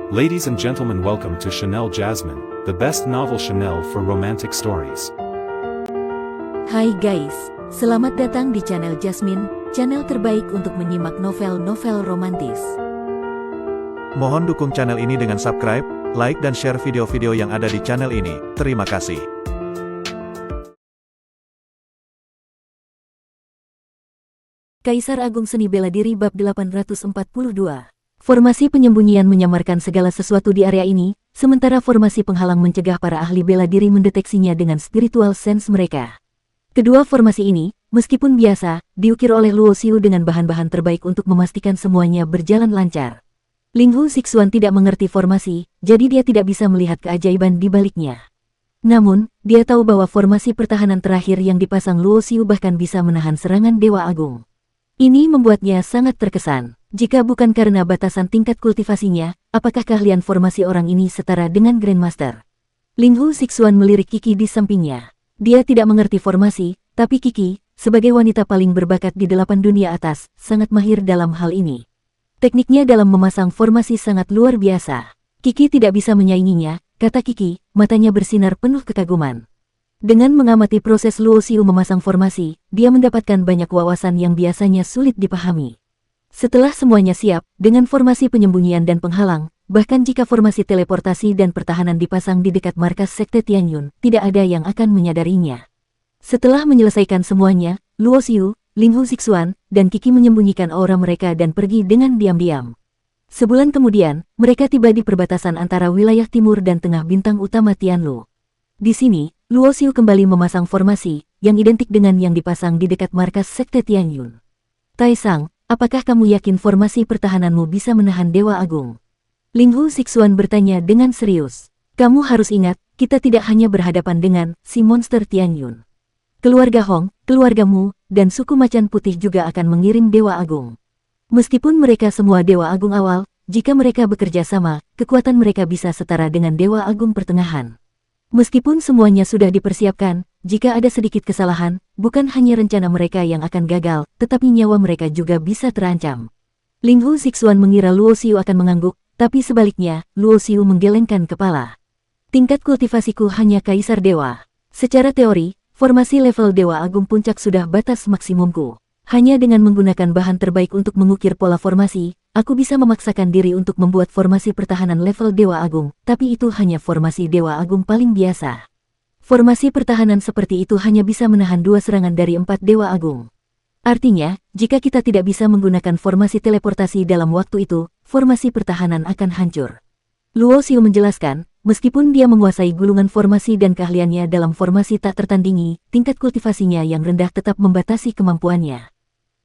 Ladies and gentlemen, welcome to Chanel Jasmine, the best novel Chanel for romantic stories. Hai guys, selamat datang di channel Jasmine, channel terbaik untuk menyimak novel-novel romantis. Mohon dukung channel ini dengan subscribe, like dan share video-video yang ada di channel ini. Terima kasih. Kaisar Agung Seni Bela Diri Bab 842. Formasi penyembunyian menyamarkan segala sesuatu di area ini, sementara formasi penghalang mencegah para ahli bela diri mendeteksinya dengan spiritual sense mereka. Kedua formasi ini, meskipun biasa, diukir oleh Luo Xiu dengan bahan-bahan terbaik untuk memastikan semuanya berjalan lancar. Ling Hu Sixuan tidak mengerti formasi, jadi dia tidak bisa melihat keajaiban di baliknya. Namun, dia tahu bahwa formasi pertahanan terakhir yang dipasang Luo Xiu bahkan bisa menahan serangan Dewa Agung. Ini membuatnya sangat terkesan. Jika bukan karena batasan tingkat kultivasinya, apakah keahlian formasi orang ini setara dengan Grandmaster? Ling Hu Sixuan melirik Qi di sampingnya. Dia tidak mengerti formasi, tapi Qi, sebagai wanita paling berbakat di 8 dunia atas, sangat mahir dalam hal ini. Tekniknya dalam memasang formasi sangat luar biasa. Qi tidak bisa menyainginya, kata Qi, matanya bersinar penuh kekaguman. Dengan mengamati proses Luo Xiu memasang formasi, dia mendapatkan banyak wawasan yang biasanya sulit dipahami. Setelah semuanya siap, dengan formasi penyembunyian dan penghalang, bahkan jika formasi teleportasi dan pertahanan dipasang di dekat markas Sekte Tianyun, tidak ada yang akan menyadarinya. Setelah menyelesaikan semuanya, Luo Xiu, Ling Hu Sixuan, dan Qi menyembunyikan aura mereka dan pergi dengan diam-diam. Sebulan kemudian, mereka tiba di perbatasan antara wilayah timur dan tengah bintang utama Tianlu. Di sini, Luo Xiu kembali memasang formasi, yang identik dengan yang dipasang di dekat markas Sekte Tianyun. Taisang, apakah kamu yakin formasi pertahananmu bisa menahan Dewa Agung? Ling Hu Sixuan bertanya dengan serius. Kamu harus ingat, kita tidak hanya berhadapan dengan si monster Tianyun. Keluarga Hong, keluargamu, dan suku Macan Putih juga akan mengirim Dewa Agung. Meskipun mereka semua Dewa Agung awal, jika mereka bekerja sama, kekuatan mereka bisa setara dengan Dewa Agung pertengahan. Meskipun semuanya sudah dipersiapkan, jika ada sedikit kesalahan, bukan hanya rencana mereka yang akan gagal, tetapi nyawa mereka juga bisa terancam. Ling Hu Sixuan mengira Luo Xiu akan mengangguk, tapi sebaliknya, Luo Xiu menggelengkan kepala. Tingkat kultivasiku hanya Kaisar Dewa. Secara teori, formasi level Dewa Agung Puncak sudah batas maksimumku. Hanya dengan menggunakan bahan terbaik untuk mengukir pola formasi, aku bisa memaksakan diri untuk membuat formasi pertahanan level Dewa Agung, tapi itu hanya formasi Dewa Agung paling biasa. Formasi pertahanan seperti itu hanya bisa menahan 2 serangan dari 4 Dewa Agung. Artinya, jika kita tidak bisa menggunakan formasi teleportasi dalam waktu itu, formasi pertahanan akan hancur. Luo Xiu menjelaskan, meskipun dia menguasai gulungan formasi dan keahliannya dalam formasi tak tertandingi, tingkat kultivasinya yang rendah tetap membatasi kemampuannya.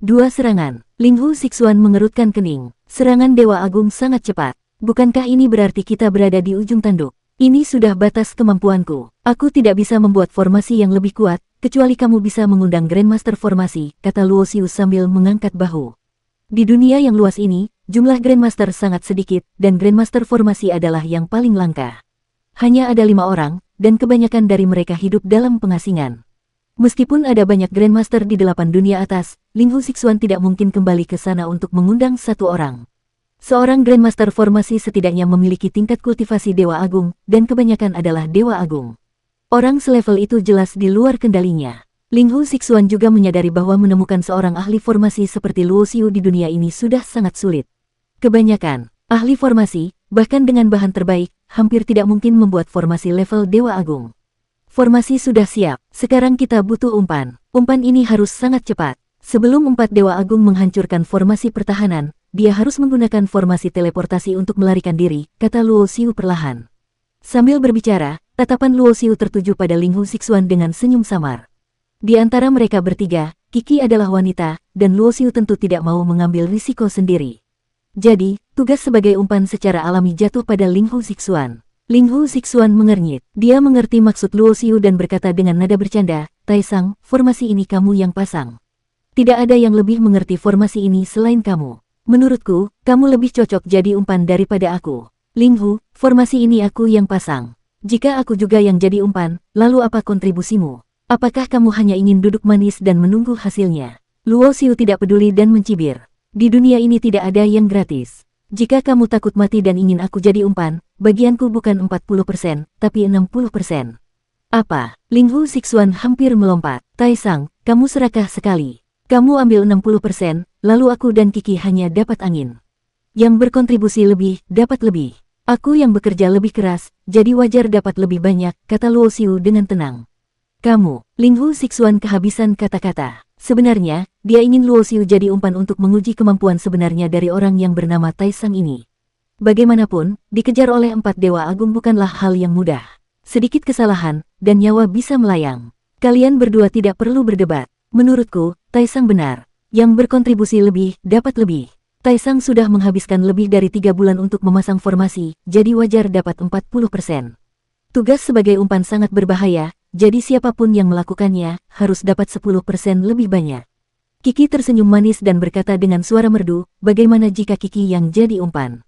2 serangan. Ling Hu Sixuan mengerutkan kening. Serangan Dewa Agung sangat cepat. Bukankah ini berarti kita berada di ujung tanduk? Ini sudah batas kemampuanku. Aku tidak bisa membuat formasi yang lebih kuat, kecuali kamu bisa mengundang Grandmaster formasi, kata Luo Xiu sambil mengangkat bahu. Di dunia yang luas ini, jumlah Grandmaster sangat sedikit, dan Grandmaster formasi adalah yang paling langka. Hanya ada 5 orang, dan kebanyakan dari mereka hidup dalam pengasingan. Meskipun ada banyak Grandmaster di 8 dunia atas, Ling Hu Sixuan tidak mungkin kembali ke sana untuk mengundang 1 orang. Seorang Grandmaster formasi setidaknya memiliki tingkat kultivasi Dewa Agung, dan kebanyakan adalah Dewa Agung. Orang selevel itu jelas di luar kendalinya. Ling Hu Sixuan juga menyadari bahwa menemukan seorang ahli formasi seperti Luo Xiu di dunia ini sudah sangat sulit. Kebanyakan ahli formasi, bahkan dengan bahan terbaik, hampir tidak mungkin membuat formasi level Dewa Agung. Formasi sudah siap, sekarang kita butuh umpan. Umpan ini harus sangat cepat. Sebelum 4 Dewa Agung menghancurkan formasi pertahanan, dia harus menggunakan formasi teleportasi untuk melarikan diri, kata Luo Xiu perlahan. Sambil berbicara, tatapan Luo Xiu tertuju pada Ling Hu Sixuan dengan senyum samar. Di antara mereka bertiga, Qi adalah wanita, dan Luo Xiu tentu tidak mau mengambil risiko sendiri. Jadi, tugas sebagai umpan secara alami jatuh pada Ling Hu Sixuan. Ling Hu Sixuan mengernyit. Dia mengerti maksud Luo Xiu dan berkata dengan nada bercanda, Taisang, formasi ini kamu yang pasang. Tidak ada yang lebih mengerti formasi ini selain kamu. Menurutku, kamu lebih cocok jadi umpan daripada aku. Ling Hu, formasi ini aku yang pasang. Jika aku juga yang jadi umpan, lalu apa kontribusimu? Apakah kamu hanya ingin duduk manis dan menunggu hasilnya? Luo Xiu tidak peduli dan mencibir. Di dunia ini tidak ada yang gratis. Jika kamu takut mati dan ingin aku jadi umpan, bagianku bukan 40%, tapi 60%. Apa? Linghu Sixuan hampir melompat. Taisang, kamu serakah sekali. Kamu ambil 60%, lalu aku dan Kiki hanya dapat angin. Yang berkontribusi lebih, dapat lebih. Aku yang bekerja lebih keras, jadi wajar dapat lebih banyak, kata Luo Xiu dengan tenang. Kamu, Linghu Sixuan kehabisan kata-kata. Sebenarnya, dia ingin Luo Xiu jadi umpan untuk menguji kemampuan sebenarnya dari orang yang bernama Taisang ini. Bagaimanapun, dikejar oleh 4 dewa agung bukanlah hal yang mudah. Sedikit kesalahan, dan nyawa bisa melayang. Kalian berdua tidak perlu berdebat. Menurutku, Taisang benar. Yang berkontribusi lebih, dapat lebih. Taisang sudah menghabiskan lebih dari 3 bulan untuk memasang formasi, jadi wajar dapat 40%. Tugas sebagai umpan sangat berbahaya, jadi siapapun yang melakukannya, harus dapat 10% lebih banyak. Kiki tersenyum manis dan berkata dengan suara merdu, bagaimana jika Kiki yang jadi umpan?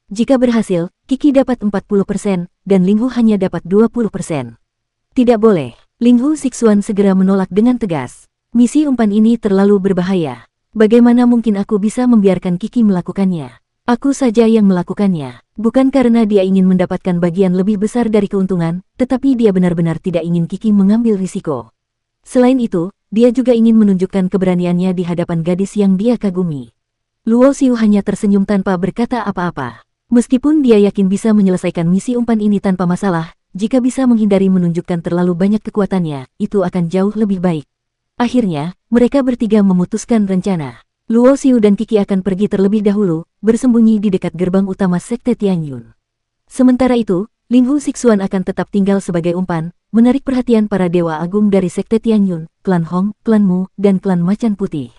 Jika berhasil, Kiki dapat 40%, dan Linghu hanya dapat 20%. Tidak boleh. Linghu Sixuan segera menolak dengan tegas. Misi umpan ini terlalu berbahaya. Bagaimana mungkin aku bisa membiarkan Kiki melakukannya? Aku saja yang melakukannya. Bukan karena dia ingin mendapatkan bagian lebih besar dari keuntungan, tetapi dia benar-benar tidak ingin Kiki mengambil risiko. Selain itu, dia juga ingin menunjukkan keberaniannya di hadapan gadis yang dia kagumi. Luo Xiu hanya tersenyum tanpa berkata apa-apa. Meskipun dia yakin bisa menyelesaikan misi umpan ini tanpa masalah, jika bisa menghindari menunjukkan terlalu banyak kekuatannya, itu akan jauh lebih baik. Akhirnya, mereka bertiga memutuskan rencana. Luo Xiu dan Kiki akan pergi terlebih dahulu, bersembunyi di dekat gerbang utama Sekte Tianyun. Sementara itu, Linghu Sixuan akan tetap tinggal sebagai umpan, menarik perhatian para dewa agung dari Sekte Tianyun, klan Hong, klan Mu, dan klan Macan Putih.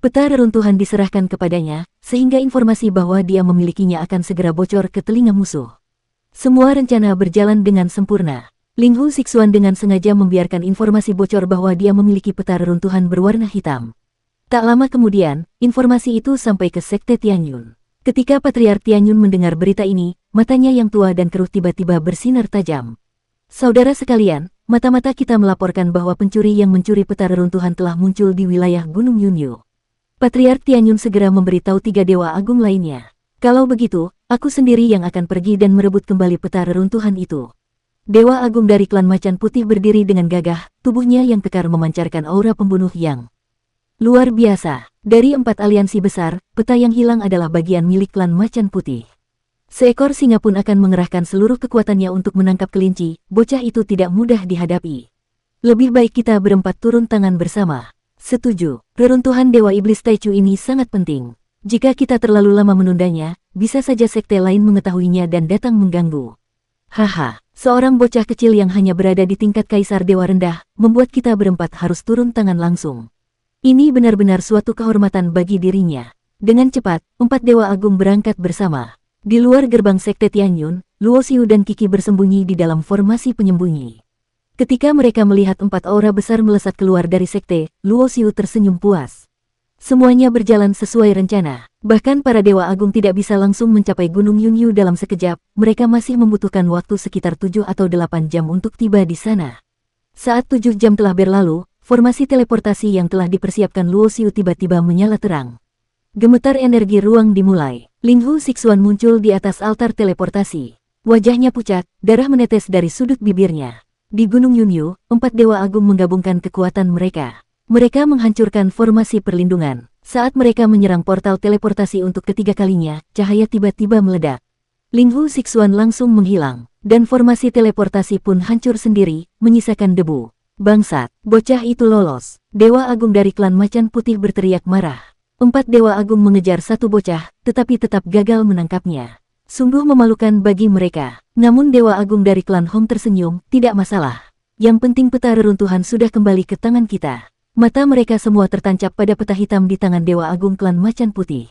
Peta reruntuhan diserahkan kepadanya, sehingga informasi bahwa dia memilikinya akan segera bocor ke telinga musuh. Semua rencana berjalan dengan sempurna. Linghu Sixuan dengan sengaja membiarkan informasi bocor bahwa dia memiliki peta reruntuhan berwarna hitam. Tak lama kemudian, informasi itu sampai ke Sekte Tianyun. Ketika Patriark Tianyun mendengar berita ini, matanya yang tua dan keruh tiba-tiba bersinar tajam. Saudara sekalian, mata-mata kita melaporkan bahwa pencuri yang mencuri peta reruntuhan telah muncul di wilayah Gunung Yunyu. Patriark Tianyun segera memberitahu 3 dewa agung lainnya. Kalau begitu, aku sendiri yang akan pergi dan merebut kembali peta reruntuhan itu. Dewa agung dari klan Macan Putih berdiri dengan gagah, tubuhnya yang kekar memancarkan aura pembunuh yang luar biasa. Dari 4 aliansi besar, peta yang hilang adalah bagian milik klan Macan Putih. Seekor singa pun akan mengerahkan seluruh kekuatannya untuk menangkap kelinci, bocah itu tidak mudah dihadapi. Lebih baik kita berempat turun tangan bersama. Setuju, reruntuhan Dewa Iblis Taichu ini sangat penting. Jika kita terlalu lama menundanya, bisa saja sekte lain mengetahuinya dan datang mengganggu. Haha, seorang bocah kecil yang hanya berada di tingkat kaisar dewa rendah, membuat kita berempat harus turun tangan langsung. Ini benar-benar suatu kehormatan bagi dirinya. Dengan cepat, 4 dewa agung berangkat bersama. Di luar gerbang Sekte Tianyun, Luo Xiu dan Kiki bersembunyi di dalam formasi penyembunyi. Ketika mereka melihat 4 aura besar melesat keluar dari sekte, Luo Xiu tersenyum puas. Semuanya berjalan sesuai rencana. Bahkan para dewa agung tidak bisa langsung mencapai Gunung Yunyu dalam sekejap, mereka masih membutuhkan waktu sekitar 7 atau 8 jam untuk tiba di sana. Saat 7 jam telah berlalu, formasi teleportasi yang telah dipersiapkan Luo Xiu tiba-tiba menyala terang. Gemetar energi ruang dimulai. Linghu Sixuan muncul di atas altar teleportasi. Wajahnya pucat, darah menetes dari sudut bibirnya. Di Gunung Yunyu, 4 dewa agung menggabungkan kekuatan mereka. Mereka menghancurkan formasi perlindungan. Saat mereka menyerang portal teleportasi untuk ketiga kalinya, cahaya tiba-tiba meledak. Linghu Sixuan langsung menghilang, dan formasi teleportasi pun hancur sendiri, menyisakan debu. Bangsat, bocah itu lolos. Dewa agung dari klan Macan Putih berteriak marah. 4 dewa agung mengejar satu bocah, tetapi tetap gagal menangkapnya. Sungguh memalukan bagi mereka. Namun dewa agung dari klan Hong tersenyum, tidak masalah. Yang penting peta reruntuhan sudah kembali ke tangan kita. Mata mereka semua tertancap pada peta hitam di tangan dewa agung klan Macan Putih.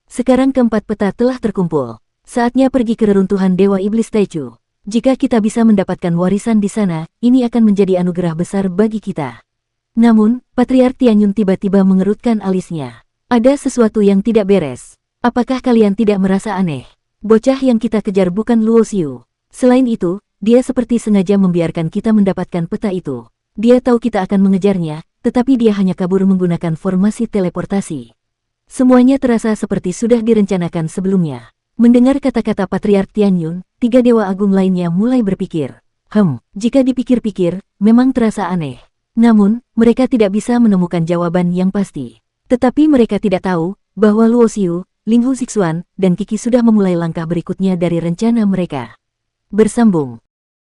Sekarang keempat peta telah terkumpul. Saatnya pergi ke reruntuhan Dewa Iblis Taichu. Jika kita bisa mendapatkan warisan di sana, ini akan menjadi anugerah besar bagi kita. Namun, Patriark Tianyun tiba-tiba mengerutkan alisnya. Ada sesuatu yang tidak beres. Apakah kalian tidak merasa aneh? Bocah yang kita kejar bukan Luo Xiu. Selain itu, dia seperti sengaja membiarkan kita mendapatkan peta itu. Dia tahu kita akan mengejarnya, tetapi dia hanya kabur menggunakan formasi teleportasi. Semuanya terasa seperti sudah direncanakan sebelumnya. Mendengar kata-kata Patriark Tianyun, tiga dewa agung lainnya mulai berpikir. Jika dipikir-pikir, memang terasa aneh. Namun, mereka tidak bisa menemukan jawaban yang pasti. Tetapi mereka tidak tahu bahwa Luo Xiu, Ling Hu Zixuan, dan Kiki sudah memulai langkah berikutnya dari rencana mereka. Bersambung.